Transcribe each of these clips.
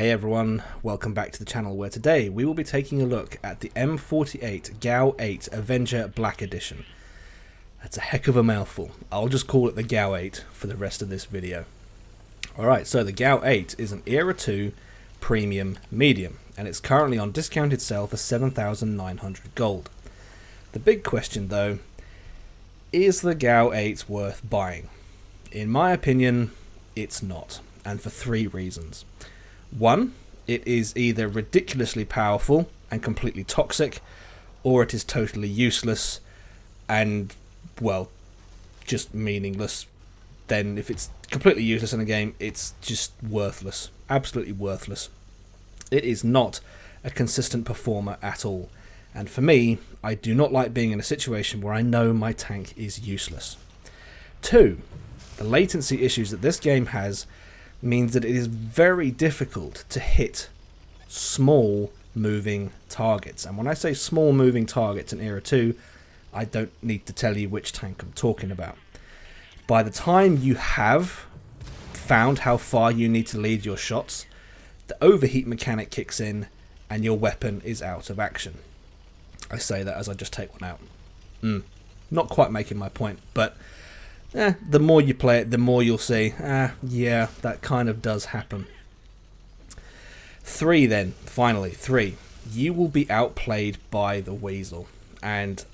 Hey everyone, welcome back to the channel where today we will be taking a look at the M48 GAU-8 Avenger Black Edition. That's a heck of a mouthful. I'll just call it the GAU-8 for the rest of this video. Alright, so the GAU-8 is an Era 2 Premium Medium, and it's currently on discounted sale for 7,900 gold. The big question though, is the GAU-8 worth buying? In my opinion, it's not, and for three reasons. One, it is either ridiculously powerful and completely toxic, or it is totally useless and, well, just meaningless. Then if it's completely useless in a game, it's just worthless. Absolutely worthless. It is not a consistent performer at all. And for me, I do not like being in a situation where I know my tank is useless. Two, the latency issues that this game has means that it is very difficult to hit small moving targets. And when I say small moving targets in Era 2, I don't need to tell you which tank I'm talking about. By the time you have found how far you need to lead your shots, the overheat mechanic kicks in and your weapon is out of action. I say that as I just take one out. Not quite making my point, but the more you play it, the more you'll see, yeah, that kind of does happen. Three then, finally, three. You will be outplayed by the Weasel. And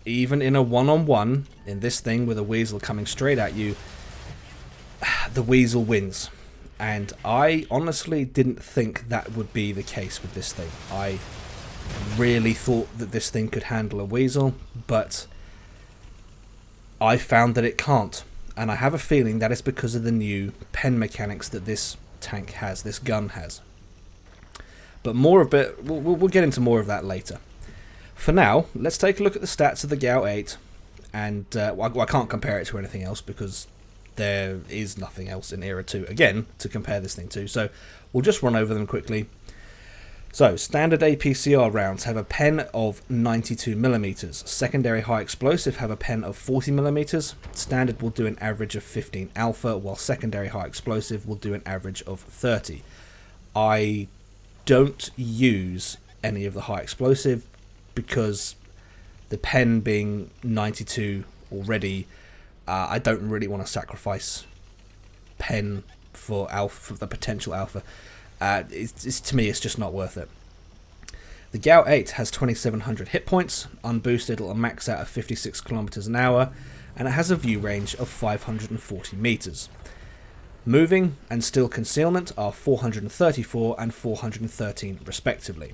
even in a one-on-one, in this thing with a Weasel coming straight at you, the Weasel wins. And I honestly didn't think that would be the case with this thing. I really thought that this thing could handle a Weasel, but I found that it can't, and I have a feeling that is because of the new pen mechanics that this tank has, this gun has. But more of it, we'll get into more of that later. For now, let's take a look at the stats of the GAU-8, and I can't compare it to anything else because there is nothing else in Era 2, again, to compare this thing to, so we'll just run over them quickly. So, standard APCR rounds have a pen of 92mm, secondary high explosive have a pen of 40mm, standard will do an average of 15 alpha, while secondary high explosive will do an average of 30. I don't use any of the high explosive because the pen being 92 already, I don't really want to sacrifice pen for alpha, for the potential alpha. To me, it's just not worth it. The GAU-8 has 2700 hit points, unboosted it'll max out at 56 kilometers an hour, and it has a view range of 540 meters. Moving and still concealment are 434 and 413 respectively.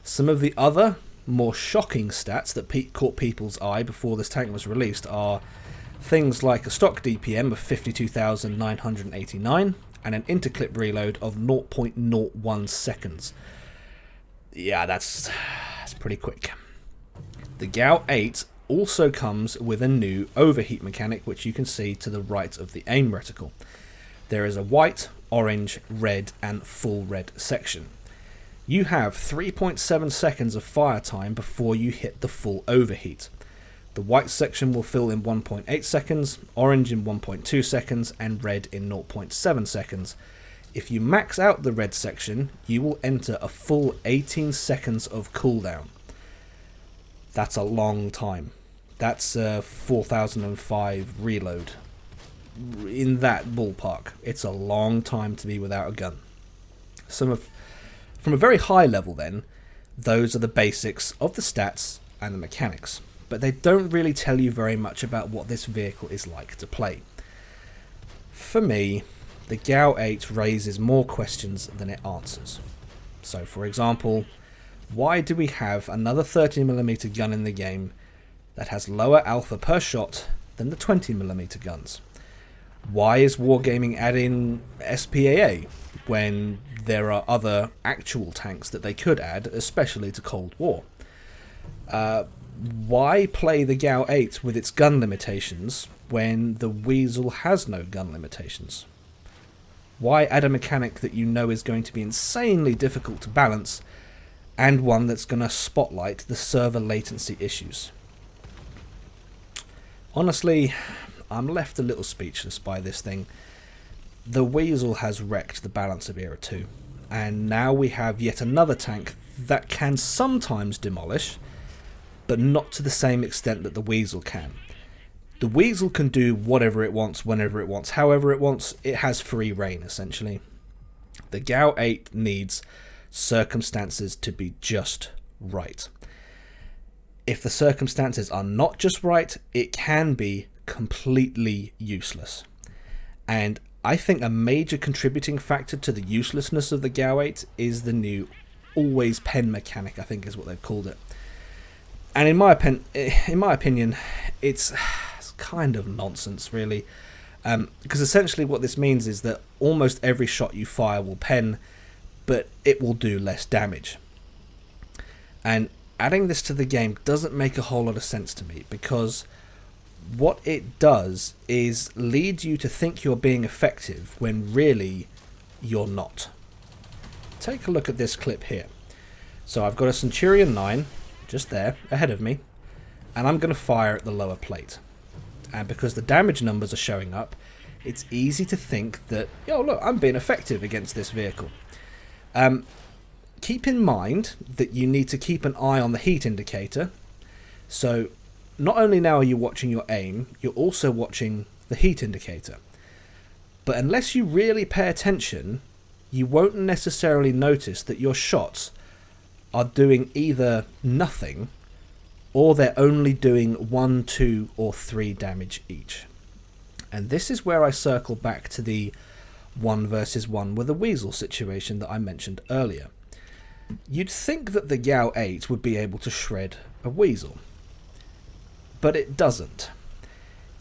Some of the other, more shocking stats that caught people's eye before this tank was released are things like a stock DPM of 52,989, and an interclip reload of 0.01 seconds. Yeah, that's pretty quick. The GAU-8 also comes with a new overheat mechanic, which you can see to the right of the aim reticle. There is a white, orange, red, and full red section. You have 3.7 seconds of fire time before you hit the full overheat. The white section will fill in 1.8 seconds, orange in 1.2 seconds, and red in 0.7 seconds. If you max out the red section, you will enter a full 18 seconds of cooldown. That's a long time. That's a 4005 reload. In that ballpark, it's a long time to be without a gun. From a very high level then, those are the basics of the stats and the mechanics. But they don't really tell you very much about what this vehicle is like to play. For me, the GAU-8 raises more questions than it answers. So for example, why do we have another 30mm gun in the game that has lower alpha per shot than the 20mm guns? Why is Wargaming adding SPAA when there are other actual tanks that they could add, especially to Cold War? Why play the GAU-8 with its gun limitations when the Weasel has no gun limitations? Why add a mechanic that you know is going to be insanely difficult to balance, and one that's going to spotlight the server latency issues? Honestly, I'm left a little speechless by this thing. The Weasel has wrecked the balance of Era 2, and now we have yet another tank that can sometimes demolish, but not to the same extent that the Weasel can. The Weasel can do whatever it wants, whenever it wants, however it wants. It has free reign, essentially. The GAU-8 needs circumstances to be just right. If the circumstances are not just right, it can be completely useless. And I think a major contributing factor to the uselessness of the GAU-8 is the new always pen mechanic, I think is what they've called it. And in my opinion, it's kind of nonsense, really. Because essentially what this means is that almost every shot you fire will pen, but it will do less damage. And adding this to the game doesn't make a whole lot of sense to me, because what it does is lead you to think you're being effective when really you're not. Take a look at this clip here. So I've got a Centurion 9 just there ahead of me, and I'm going to fire at the lower plate. And because the damage numbers are showing up, it's easy to think that, oh look, I'm being effective against this vehicle. Keep in mind that you need to keep an eye on the heat indicator. So not only now are you watching your aim, you're also watching the heat indicator. But unless you really pay attention, you won't necessarily notice that your shots are doing either nothing, or they're only doing 1, 2, or 3 damage each. And this is where I circle back to the 1 versus 1 with a Weasel situation that I mentioned earlier. You'd think that the GAU-8 would be able to shred a Weasel, but it doesn't.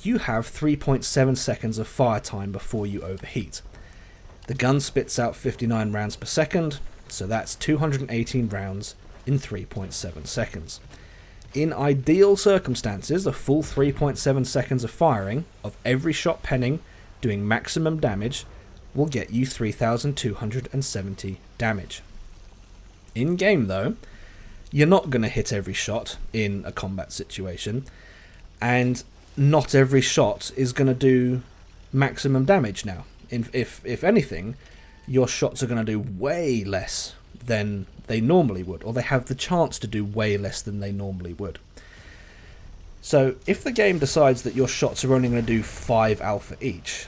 You have 3.7 seconds of fire time before you overheat. The gun spits out 59 rounds per second, so that's 218 rounds in 3.7 seconds. In ideal circumstances, a full 3.7 seconds of firing of every shot penning doing maximum damage will get you 3,270 damage. In game though, you're not going to hit every shot in a combat situation, and not every shot is going to do maximum damage now. If anything, your shots are going to do way less than they normally would, or they have the chance to do way less than they normally would. So if the game decides that your shots are only going to do 5 alpha each,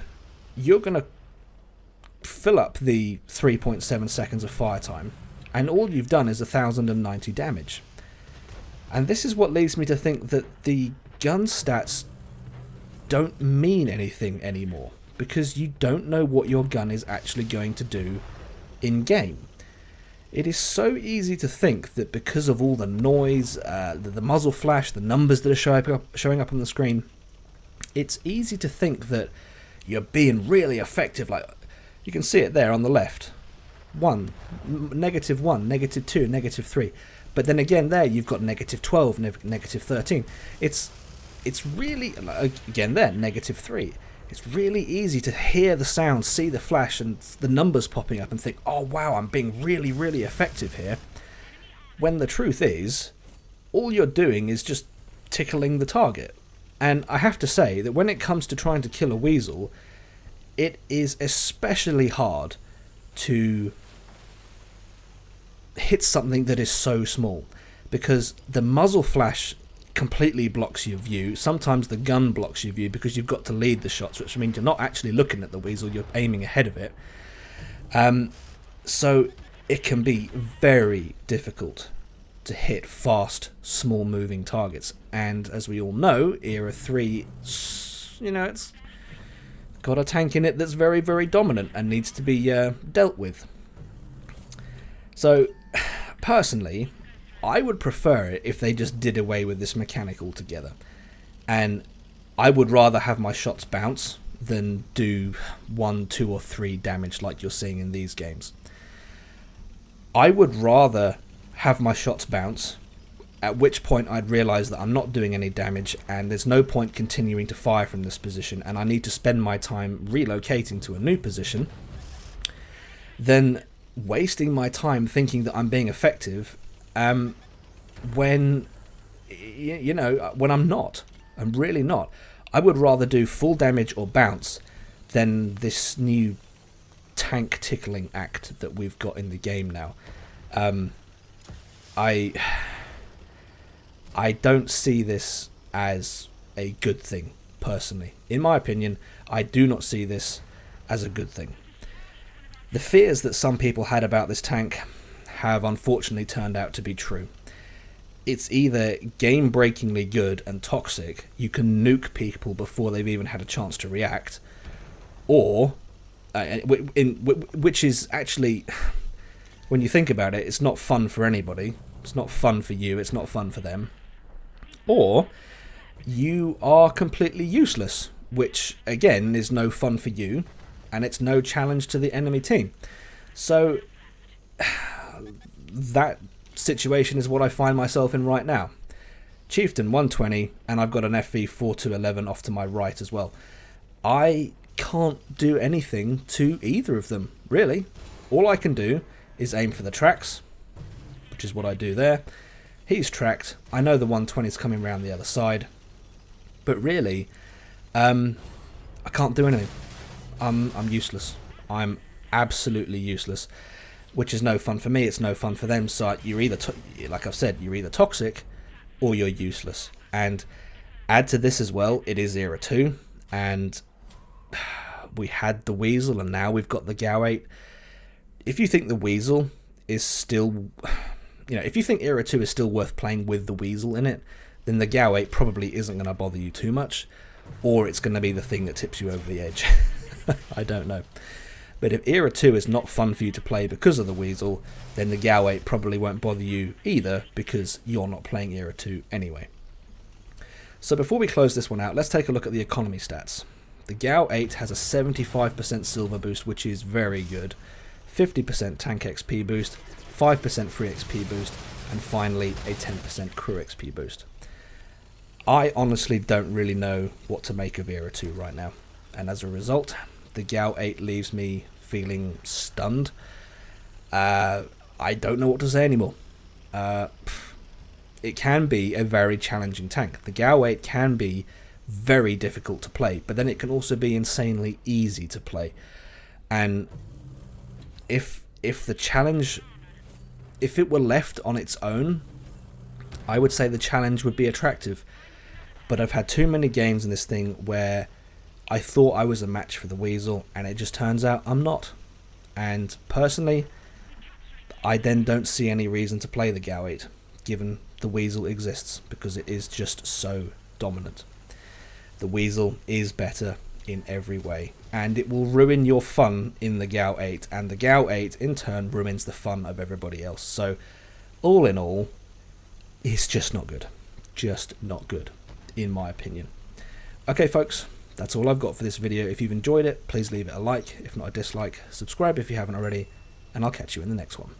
you're going to fill up the 3.7 seconds of fire time, and all you've done is 1,090 damage. And this is what leads me to think that the gun stats don't mean anything anymore, because you don't know what your gun is actually going to do in game. It is so easy to think that because of all the noise, the muzzle flash, the numbers that are showing up on the screen, it's easy to think that you're being really effective. Like, you can see it there on the left. 1, -1, -2, -3. But then again there you've got -12, -13. It's really, again there, -3. It's really easy to hear the sound, see the flash and the numbers popping up and think, oh wow, I'm being really, really effective here. When the truth is, all you're doing is just tickling the target. And I have to say that when it comes to trying to kill a Weasel, it is especially hard to hit something that is so small, because the muzzle flash completely blocks your view. Sometimes the gun blocks your view because you've got to lead the shots, which means you're not actually looking at the Weasel, you're aiming ahead of it. So it can be very difficult to hit fast, small moving targets. And as we all know, Era 3, it's got a tank in it that's very, very dominant and needs to be dealt with. So personally, I would prefer it if they just did away with this mechanic altogether. And I would rather have my shots bounce than do 1, 2, or 3 damage like you're seeing in these games. I would rather have my shots bounce, at which point I'd realise that I'm not doing any damage and there's no point continuing to fire from this position and I need to spend my time relocating to a new position, than wasting my time thinking that I'm being effective when I'm not. I'm really not. I would rather do full damage or bounce than this new tank tickling act that we've got in the game now. I don't see this as a good thing, personally. In my opinion, I do not see this as a good thing. The fears that some people had about this tank have unfortunately turned out to be true. It's either game-breakingly good and toxic, you can nuke people before they've even had a chance to react, or, which is actually, when you think about it, it's not fun for anybody. It's not fun for you, it's not fun for them. Or you are completely useless, which again is no fun for you, and it's no challenge to the enemy team. So that situation is what I find myself in right now. Chieftain 120, and I've got an FV 4211 off to my right as well. I can't do anything to either of them, really. All I can do is aim for the tracks, which is what I do there. He's tracked. I know the 120 is coming around the other side, but really, I can't do anything. I'm useless. I'm absolutely useless, which is no fun for me. It's no fun for them. So you're either, like I've said, you're either toxic or you're useless. And add to this as well, it is Era 2, and we had the Weasel, and now we've got the GAU-8. If you think the Weasel is still, if you think Era 2 is still worth playing with the Weasel in it, then the GAU-8 probably isn't going to bother you too much, or it's going to be the thing that tips you over the edge. I don't know. But if Era 2 is not fun for you to play because of the Weasel, then the GAU-8 probably won't bother you either, because you're not playing Era 2 anyway. So before we close this one out, let's take a look at the economy stats. The GAU-8 has a 75% silver boost, which is very good, 50% tank XP boost, 5% free XP boost, and finally a 10% crew XP boost. I honestly don't really know what to make of Era 2 right now, and as a result, the GAU-8 leaves me feeling stunned. I don't know what to say anymore. It can be a very challenging tank. The GAU-8 can be very difficult to play, but then it can also be insanely easy to play. And if the challenge, if it were left on its own, I would say the challenge would be attractive. But I've had too many games in this thing where I thought I was a match for the Weasel, and it just turns out I'm not. And personally, I then don't see any reason to play the GAU-8, given the Weasel exists, because it is just so dominant. The Weasel is better in every way, and it will ruin your fun in the GAU-8, and the GAU-8 in turn ruins the fun of everybody else. So all in all, it's just not good. Just not good, in my opinion. Okay folks, that's all I've got for this video. If you've enjoyed it, please leave it a like. If not, a dislike. Subscribe if you haven't already, and I'll catch you in the next one.